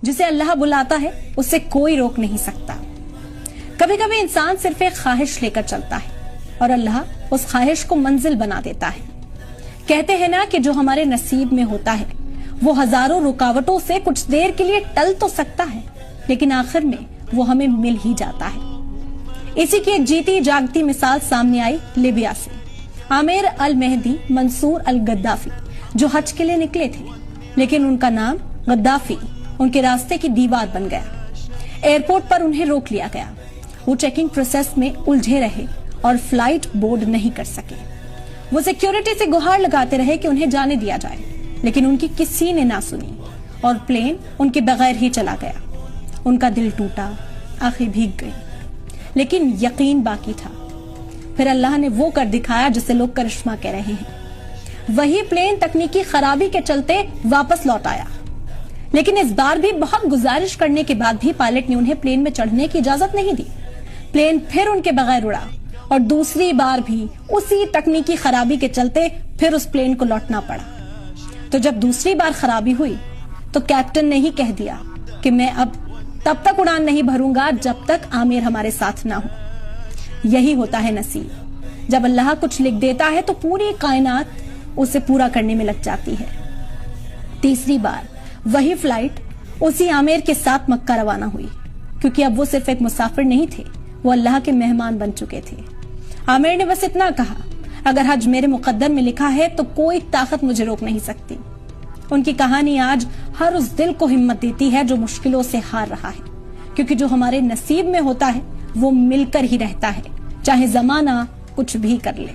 जिसे अल्लाह बुलाता है उसे कोई रोक नहीं सकता। कभी कभी इंसान सिर्फ एक ख्वाहिश लेकर चलता है और अल्लाह उस ख्वाहिश को मंजिल बना देता है। कहते हैं ना कि जो हमारे नसीब में होता है वो हजारों रुकावटों से कुछ देर के लिए टल तो सकता है, लेकिन आखिर में वो हमें मिल ही जाता है। इसी की एक जीती जागती मिसाल सामने आई लिबिया से। आमिर अल मेहदी मंसूर अल गद्दाफी जो हज के लिए निकले थे, लेकिन उनका नाम गद्दाफी उनके रास्ते की दीवार बन गया। एयरपोर्ट पर उन्हें रोक लिया गया। वो चेकिंग प्रोसेस में उलझे रहे और फ्लाइट बोर्ड नहीं कर सके। वो सिक्योरिटी से गुहार लगाते रहे कि उन्हें जाने दिया जाए, लेकिन उनकी किसी ने ना सुनी और प्लेन उनके बगैर ही चला गया। उनका दिल टूटा, आंखें भीग गई, लेकिन यकीन बाकी था। फिर अल्लाह ने वो कर दिखाया जिसे लोग करिश्मा कह रहे हैं। वही प्लेन तकनीकी खराबी के चलते वापस लौट आया, लेकिन इस बार भी बहुत गुजारिश करने के बाद भी पायलट ने उन्हें प्लेन में चढ़ने की इजाजत नहीं दी। प्लेन फिर उनके बगैर उड़ा और दूसरी बार भी उसी तकनीकी खराबी के चलते फिर उस प्लेन को लौटना पड़ा। तो जब दूसरी बार खराबी हुई तो कैप्टन ने ही कह दिया कि मैं अब तब तक उड़ान नहीं भरूंगा जब तक आमिर हमारे साथ ना हो। यही होता है नसीब। जब अल्लाह कुछ लिख देता है तो पूरी कायनात उसे पूरा करने में लग जाती है। तीसरी बार वही फ्लाइट उसी आमिर के साथ मक्का रवाना हुई, क्योंकि अब वो सिर्फ एक मुसाफिर नहीं थे, वो अल्लाह के मेहमान बन चुके थे। आमिर ने बस इतना कहा, अगर हज मेरे मुकद्दर में लिखा है तो कोई ताकत मुझे रोक नहीं सकती। उनकी कहानी आज हर उस दिल को हिम्मत देती है जो मुश्किलों से हार रहा है, क्योंकि जो हमारे नसीब में होता है वो मिलकर ही रहता है, चाहे जमाना कुछ भी कर ले।